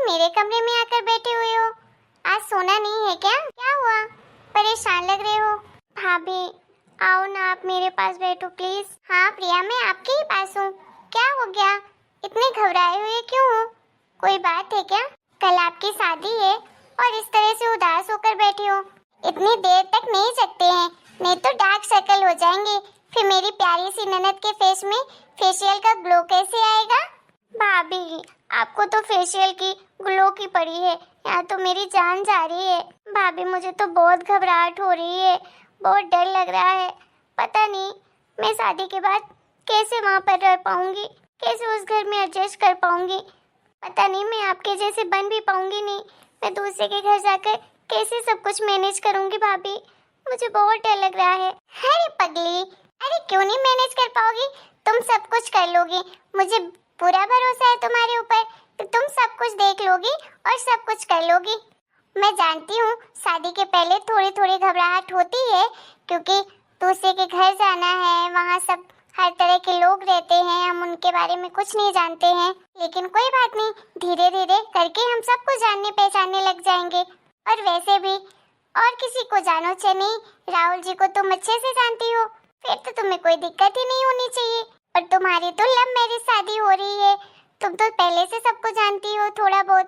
मेरे कमरे में आकर बैठे हुए हो? आज सोना नहीं है क्या? क्या हुआ? परेशान लग रहे हो। भाभी आओ ना, आप मेरे पास बैठो प्लीज। हाँ प्रिया, मैं आपके ही पास हूँ। क्या हो गया? इतने घबराए हुए क्यों हो? कोई बात है क्या? कल आपकी शादी है और इस तरह से उदास होकर बैठे हो। इतनी देर तक नहीं सकते हैं, नहीं तो डार्क सर्कल हो जाएंगे। फिर मेरी प्यारी सी ननद के फेस में फेशियल का ग्लो कैसे आएगा? भाभी आपको तो फेशियल की ग्लो की पड़ी है, यहाँ तो मेरी जान जा रही है। भाभी मुझे तो बहुत घबराहट हो रही है, बहुत डर लग रहा है। पता नहीं मैं शादी के बाद कैसे वहाँ पर रह पाऊंगी, कैसे उस घर में एडजस्ट कर पाऊंगी। पता नहीं मैं आपके जैसे बन भी पाऊंगी नहीं। मैं दूसरे के घर जाकर कैसे सब कुछ मैनेज करूंगी भाभी, मुझे बहुत डर लग रहा है। अरे पगली, अरे क्यों नहीं मैनेज कर पाओगी? तुम सब कुछ कर लोगी, मुझे पूरा भरोसा है तुम्हारे ऊपर कि तुम सब कुछ देख लोगी और सब कुछ कर लोगी। मैं जानती हूँ शादी के पहले थोड़ी थोड़ी घबराहट होती है, क्योंकि दूसरे के घर जाना है, वहाँ सब हर तरह के लोग रहते हैं, हम उनके बारे में कुछ नहीं जानते हैं। लेकिन कोई बात नहीं, धीरे धीरे करके हम सबको जानने पहचानने लग जाएंगे। और वैसे भी और किसी को जानो चाहे नहीं, राहुल जी को तुम अच्छे से जानती हो, फिर तो तुम्हें कोई दिक्कत ही नहीं होनी चाहिए। और तुम्हारी तो लव मैरिज शादी हो रही है, तुम तो पहले से सबको जानती हो थोड़ा बहुत।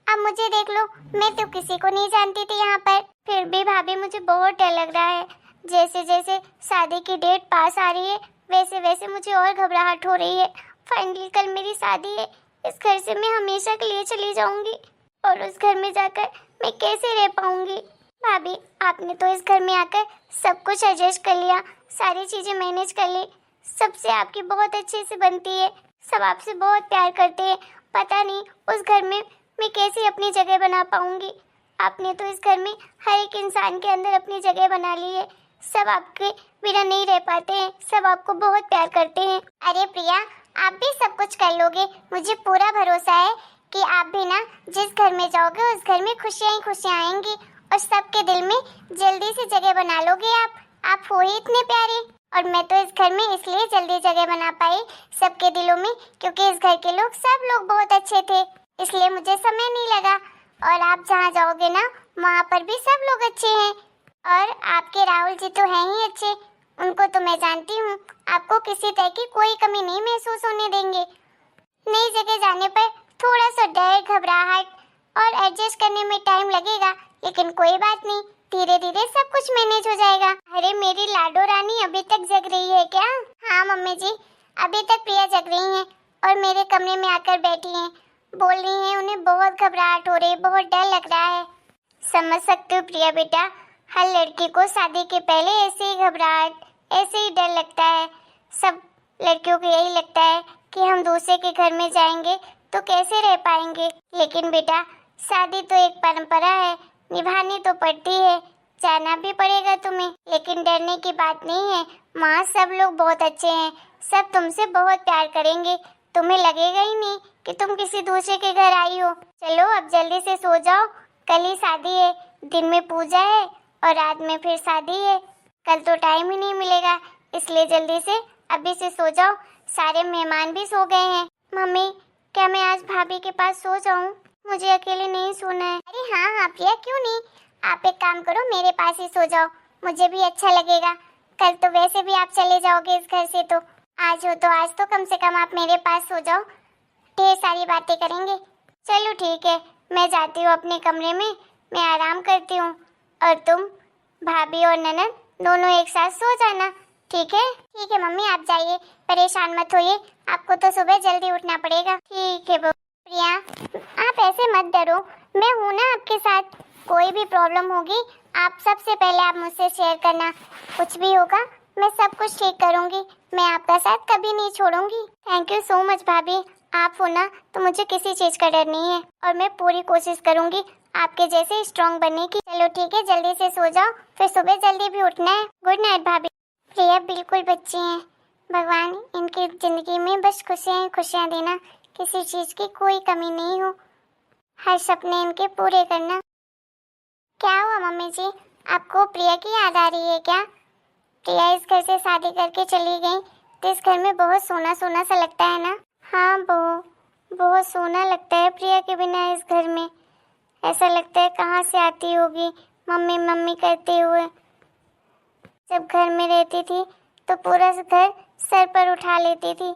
अब मुझे देख लो, मैं तो किसी को नहीं जानती थी यहाँ पर। फिर भी भाभी मुझे बहुत डर लग रहा है। जैसे जैसे शादी की डेट पास आ रही है वैसे वैसे मुझे और घबराहट हो रही है। फाइनली कल मेरी शादी है, इस घर से मैं हमेशा के लिए चली जाऊंगी और उस घर में जाकर मैं कैसे रह पाऊंगी। भाभी आपने तो इस घर में आकर सब कुछ एडजस्ट कर लिया, सारी चीजें मैनेज कर ली, सबसे आपकी बहुत अच्छे से बनती है, सब आपसे बहुत प्यार करते हैं। पता नहीं उस घर में मैं कैसे अपनी जगह बना पाऊंगी। आपने तो इस घर में हर एक इंसान के अंदर अपनी जगह बना ली है, सब आपके बिना नहीं रह पाते हैं, सब आपको बहुत प्यार करते हैं। अरे प्रिया, आप भी सब कुछ कर लोगे, मुझे पूरा भरोसा है कि आप भी ना जिस घर में जाओगे उस घर में खुशियां ही खुशियां आएंगी और सबके दिल में जल्दी से जगह बना लोगे। आप हो ही इतने प्यारे। और मैं तो इस घर में इसलिए जल्दी जगह बना पाई सबके दिलों में, क्योंकि इस घर के लोग सब लोग बहुत अच्छे थे, इसलिए मुझे समय नहीं लगा। और आप जहाँ जाओगे ना वहाँ पर भी सब लोग अच्छे हैं। और आपके राहुल जी तो हैं ही अच्छे, उनको तो मैं जानती हूँ, आपको किसी तरह की कोई कमी नहीं महसूस होने देंगे। नई जगह जाने पर थोड़ा सा डर, घबराहट और एडजस्ट करने में टाइम लगेगा, लेकिन कोई बात नहीं, धीरे धीरे सब कुछ मैनेज हो जाएगा। अरे मेरी लाडो रानी अभी तक जग रही है क्या? हाँ मम्मी जी, अभी तक प्रिया जग रही हैं और मेरे कमरे में आकर बैठी हैं, बोल रही हैं उन्हें बहुत घबराहट हो रही है, बहुत डर लग रहा है। समझ सकती हूँ प्रिया बेटा, हर लड़की को शादी के पहले ऐसे ही घबराहट, ऐसे ही डर लगता है। सब लड़कियों को यही लगता है कि हम दूसरे के घर में जाएंगे तो कैसे रह पाएंगे। लेकिन बेटा शादी तो एक परंपरा है, निभानी तो पड़ती है, जाना भी पड़ेगा तुम्हें। लेकिन डरने की बात नहीं है, वहाँ सब लोग बहुत अच्छे हैं, सब तुमसे बहुत प्यार करेंगे, तुम्हें लगेगा ही नहीं कि तुम किसी दूसरे के घर आई हो। चलो अब जल्दी से सो जाओ, कल ही शादी है, दिन में पूजा है और रात में फिर शादी है, कल तो टाइम ही नहीं मिलेगा, इसलिए जल्दी से अभी से सो जाओ। सारे मेहमान भी सो गए हैं। मम्मी क्या मैं आज भाभी के पास सो जाऊं? मुझे अकेले नहीं सोना है। अरे हाँ हाँ प्रिया, क्यों नहीं, आप एक काम करो, मेरे पास ही सो जाओ, मुझे भी अच्छा लगेगा। कल तो वैसे भी आप चले जाओगे इस घर से, तो आज हो तो आज तो कम से कम आप मेरे पास सो जाओ, ढेर सारी बातें करेंगे। चलो ठीक है, मैं जाती हूँ अपने कमरे में, मैं आराम करती हूँ और तुम भाभी और ननद दोनों एक साथ सो जाना, ठीक है? ठीक है मम्मी, आप जाइए, परेशान मत होइए, आपको तो सुबह जल्दी उठना पड़ेगा। ठीक है प्रिया, आप ऐसे मत डरो, मैं हूँ ना आपके साथ, कोई भी प्रॉब्लम होगी आप सबसे पहले आप मुझसे शेयर करना, कुछ भी होगा मैं सब कुछ ठीक करूँगी, मैं आपका साथ कभी नहीं छोड़ूंगी। थैंक यू सो मच भाभी, आप हो ना तो मुझे किसी चीज़ का डर नहीं है और मैं पूरी कोशिश करूँगी आपके जैसे स्ट्रॉन्ग बनने की। चलो ठीक है, जल्दी से सो जाओ, फिर सुबह जल्दी भी उठना है। गुड नाइट भाभी। प्रिया बिल्कुल बच्ची हैं, भगवान इनकी ज़िंदगी में बस खुशियाँ खुशियाँ देना, किसी चीज़ की कोई कमी नहीं हो, हर सपने इनके पूरे करना। क्या हुआ मम्मी जी, आपको प्रिया की याद आ रही है क्या? प्रिया इस घर से शादी करके चली गई तो इस घर में बहुत सोना सोना सा लगता है ना? हाँ बहू, बहुत सोना लगता है प्रिया के बिना इस घर में। ऐसा लगता है कहाँ से आती होगी मम्मी मम्मी करते हुए। जब घर में रहती थी तो पूरा घर सर पर उठा लेती थी,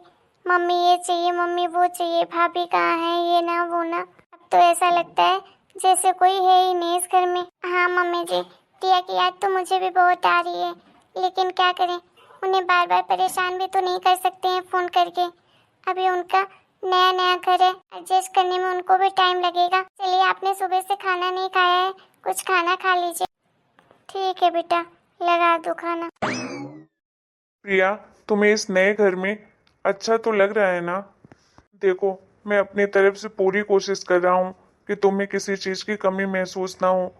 मम्मी ये चाहिए, मम्मी वो चाहिए, भाभी कहाँ है, ये ना वो ना। अब तो ऐसा लगता है जैसे कोई है ही नहीं इस घर में। हाँ मम्मी जी, प्रिया की याद तो मुझे भी बहुत आ रही है, लेकिन क्या करें, उन्हें बार बार परेशान भी तो नहीं कर सकते हैं फ़ोन करके। अभी उनका नया नया घर है, एडजस्ट करने में उनको भी टाइम लगेगा। चलिए, आपने सुबह से खाना नहीं खाया है, कुछ खाना खा लीजिए। ठीक है बेटा, लगा दो खाना। प्रिया, तुम्हें इस नए घर में अच्छा तो लग रहा है ना? देखो, मैं अपनी तरफ से पूरी कोशिश कर रहा हूँ कि तुम्हें किसी चीज़ की कमी महसूस ना हो,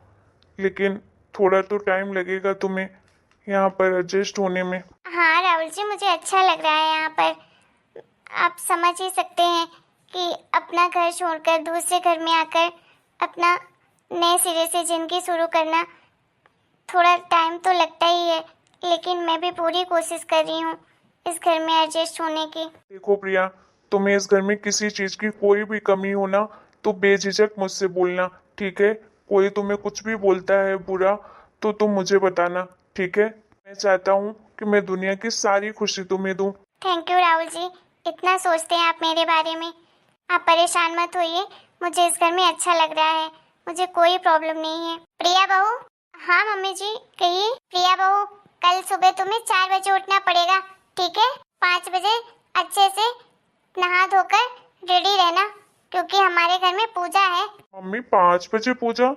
लेकिन थोड़ा तो टाइम लगेगा तुम्हें यहाँ पर एडजस्ट होने में। हाँ राहुल जी, मुझे अच्छा लग रहा है यहाँ पर। आप समझ ही सकते हैं कि अपना घर छोड़कर दूसरे घर में आकर अपना नए सिरे से जिंदगी शुरू करना थोड़ा टाइम तो लगता ही है, लेकिन मैं भी पूरी कोशिश कर रही हूँ इस घर में एडजस्ट होने की। देखो प्रिया, तुम्हें इस घर में किसी चीज़ की कोई भी कमी हो ना तो बेझिझक मुझसे बोलना, ठीक है? कोई तुम्हें कुछ भी बोलता है बुरा तो तुम मुझे बताना, ठीक है? मैं चाहता हूँ कि मैं दुनिया की सारी खुशी तुम्हें दूँ। थैंक यू राहुल जी, इतना सोचते हैं आप मेरे बारे में। आप परेशान मत होइए, मुझे इस घर में अच्छा लग रहा है, मुझे कोई प्रॉब्लम नहीं है। प्रिया बहू। हाँ मम्मी जी, कहिए। प्रिया बहू, कल सुबह तुम्हें 4 बजे उठना पड़ेगा, ठीक है? 5 बजे अच्छे से नहा धोकर रेडी रहना, क्योंकि हमारे घर में पूजा है। मम्मी, 5 बजे पूजा?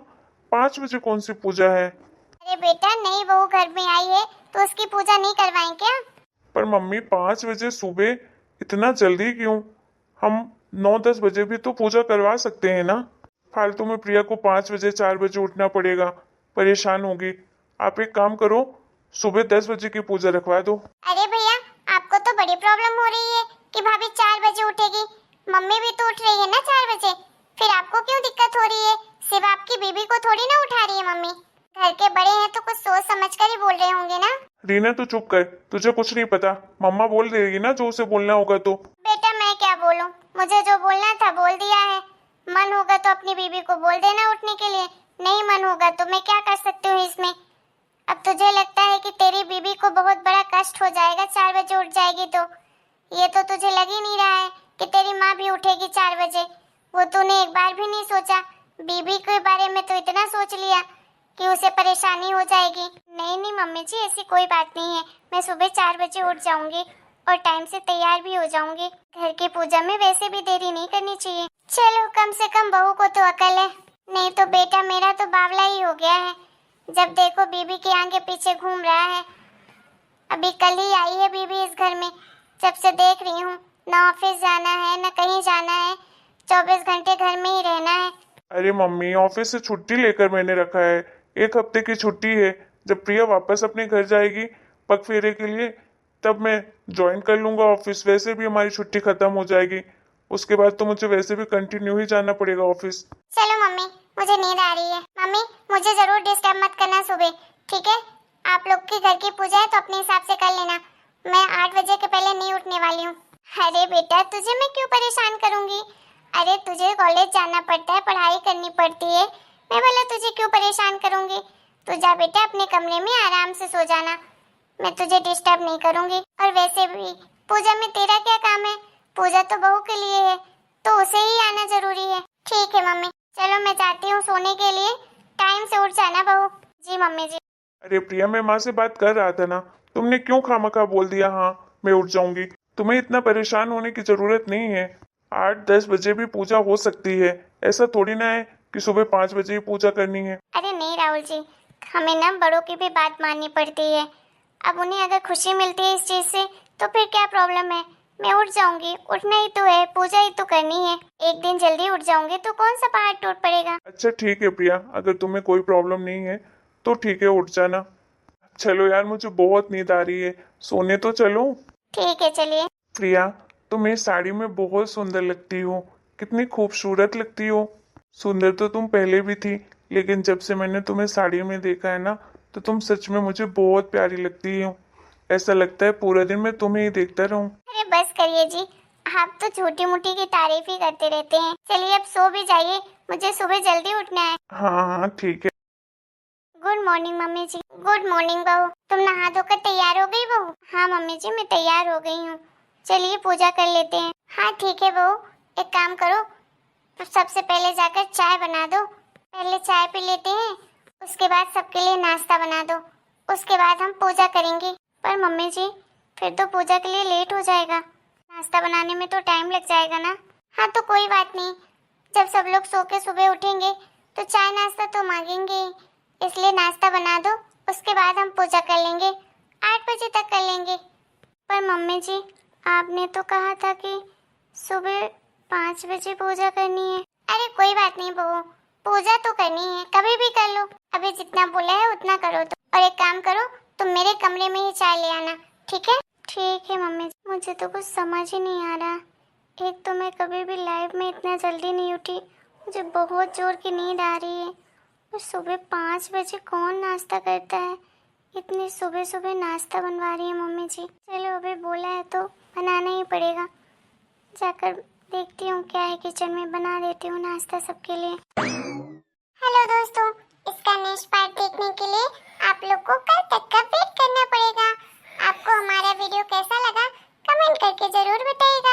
5 बजे कौन सी पूजा है? अरे बेटा, नई बहू घर में आई है तो उसकी पूजा नहीं करवाएं क्या? पर मम्मी, 5 बजे सुबह? इतना जल्दी क्यों? हम 9-10 बजे भी तो पूजा करवा सकते हैं ना। फालतू में प्रिया को 5 बजे 4 बजे उठना पड़ेगा, परेशान होगी। आप एक काम करो, सुबह 10 बजे की पूजा रखवा दो। अरे भैया, आपको तो बड़ी प्रॉब्लम हो रही है कि भाभी 4 बजे उठेगी। मम्मी भी तो उठ रही है ना 4 बजे, फिर आपको क्यों दिक्कत हो रही है? सिर्फ आपकी बीबी को थोड़ी ना उठा रही है मम्मी। घर के बड़े हैं तो कुछ सोच समझ कर ही बोल रहे होंगे ना। रीना, तू चुप कर, तुझे कुछ नहीं पता। मम्मा बोल देगी ना जो उसे बोलना होगा तो। बेटा मैं क्या बोलूं, मुझे जो बोलना था बोल दिया है। मन होगा तो अपनी बीबी को बोल देना उठने के लिए, नहीं मन होगा तो मैं क्या कर सकती हूँ इसमें। अब तुझे लगता है कि तेरी बीबी को बहुत बड़ा कष्ट हो जाएगा 4 बजे उठ जाएगी तो? ये तो तुझे लग ही नहीं रहा है कि तेरी माँ भी उठेगी 4 बजे। वो तूने एक बार भी नहीं सोचा। बीबी के बारे में तो इतना सोच लिया कि उसे परेशानी हो जाएगी। नहीं नहीं मम्मी जी, ऐसी कोई बात नहीं है। मैं सुबह 4 बजे उठ जाऊंगी और टाइम से तैयार भी हो जाऊंगी। घर की पूजा में वैसे भी देरी नहीं करनी चाहिए। चलो, कम से कम बहू को तो अकल है, नहीं तो बेटा मेरा तो बावला ही हो गया है। जब देखो बीबी के आगे पीछे घूम रहा है। अभी कल ही आई है बीबी इस घर में, जब से देख रही हूँ। ना ऑफिस जाना है, ना कहीं जाना है, 24 घंटे घर में ही रहना है। अरे मम्मी, ऑफिस से छुट्टी लेकर मैंने रखा है, 1 हफ्ते की छुट्टी है। जब प्रिया वापस अपने घर जाएगी पग फेरे के लिए, तब मैं ज्वाइन कर लूंगा ऑफिस। वैसे भी हमारी छुट्टी खत्म हो जाएगी, उसके बाद तो मुझे वैसे भी कंटिन्यू ही जाना पड़ेगा ऑफिस। चलो मम्मी, मुझे नींद आ रही है। मम्मी, मुझे जरूर डिस्टर्ब मत करना सुबह, ठीक है? आप लोग की घर की पूजा है तो अपने हिसाब से कर लेना। मैं 8 बजे के पहले नहीं उठने वाली हूँ। अरे बेटा, तुझे मैं क्यों परेशान करूंगी? अरे तुझे कॉलेज जाना पड़ता है, पढ़ाई करनी पड़ती है, मैं भला तुझे क्यों परेशान करूंगी? तू जा बेटा अपने कमरे में आराम से सो जाना, मैं तुझे डिस्टर्ब नहीं करूंगी। और वैसे भी पूजा में तेरा क्या काम है? पूजा तो बहू के लिए है, तो उसे ही आना जरूरी है। ठीक है मम्मी, चलो मैं जाती हूँ सोने के लिए। टाइम से उठ जाना बहू। जी मम्मी जी। अरे प्रिया, मैं माँ से बात कर रहा था ना, तुमने क्यों खामखा बोल दिया हाँ मैं उठ जाऊंगी? तुम्हें इतना परेशान होने की जरूरत नहीं है। 8-10 बजे भी पूजा हो सकती है, ऐसा थोड़ी ना है कि सुबह 5 बजे ही पूजा करनी है। अरे नहीं राहुल जी, हमें ना बड़ों की भी बात माननी पड़ती है। अब उन्हें अगर खुशी मिलती है इस चीज से तो फिर क्या प्रॉब्लम है? मैं उठ जाऊंगी, उठना ही तो है, पूजा ही तो करनी है। एक दिन जल्दी उठ जाऊंगी तो कौन सा पहाड़ टूट पड़ेगा। अच्छा ठीक है प्रिया, अगर तुम्हें कोई प्रॉब्लम नहीं है तो ठीक है, उठ जाना। चलो यार, मुझे बहुत नींद आ रही है, सोने तो चलो। ठीक है चलिए। प्रिया, तुम इस साड़ी में बहुत सुंदर लगती हो, कितनी खूबसूरत लगती हो। सुंदर तो तुम पहले भी थी, लेकिन जब से मैंने तुम्हें साड़ी में देखा है ना, तो तुम सच में मुझे बहुत प्यारी लगती हो। ऐसा लगता है पूरा दिन मैं तुम्हें ही देखता रहूं। अरे बस करिए जी, आप तो छोटी मोटी की तारीफ ही करते रहते हैं। चलिए अब सो भी जाइए, मुझे सुबह जल्दी उठना है। हाँ हाँ ठीक है। गुड मॉर्निंग मम्मी जी। गुड मॉर्निंग बहू। तुम नहा धोकर तैयार हो गई बहू? हाँ मम्मी जी मैं तैयार हो गई हूँ। चलिए पूजा कर लेते हैं। हाँ ठीक है बहू, एक काम करो, तो सबसे पहले जाकर चाय बना दो। पहले चाय पी लेते हैं, उसके बाद सबके लिए नाश्ता बना दो, उसके बाद हम पूजा करेंगे। पर मम्मी जी फिर तो पूजा के लिए लेट हो जाएगा, नाश्ता बनाने में तो टाइम लग जाएगा ना। हाँ तो कोई बात नहीं, जब सब लोग सो के सुबह उठेंगे तो चाय नाश्ता तो मांगेंगे ही। इसलिए नाश्ता बना दो, उसके बाद हम पूजा कर लेंगे, 8 बजे तक कर लेंगे। पर मम्मी जी आपने तो कहा था कि सुबह 5 बजे पूजा करनी है। अरे कोई बात नहीं बहू, पूजा तो करनी है, कभी भी कर लो। अभी जितना बोला है उतना करो। तो और एक काम करो, तुम मेरे कमरे में ही चाय ले आना, ठीक है? ठीक है मम्मी जी। मुझे तो कुछ समझ ही नहीं आ रहा। एक तो मैं कभी भी लाइफ में इतना जल्दी नहीं उठी, मुझे बहुत जोर की नींद आ रही है। और सुबह 5 बजे कौन नाश्ता करता है? इतनी सुबह सुबह नाश्ता बनवा रही है मम्मी जी। चलो अभी बोला है तो बनाना ही पड़ेगा। जाकर देखती हूँ क्या है किचन में, बना देती हूँ नाश्ता सबके लिए। हेलो दोस्तों, इसका नेक्स्ट पार्ट देखने के लिए आप लोग को कल तक का वेट करना पड़ेगा। आपको हमारा वीडियो कैसा लगा कमेंट करके जरूर बताइएगा।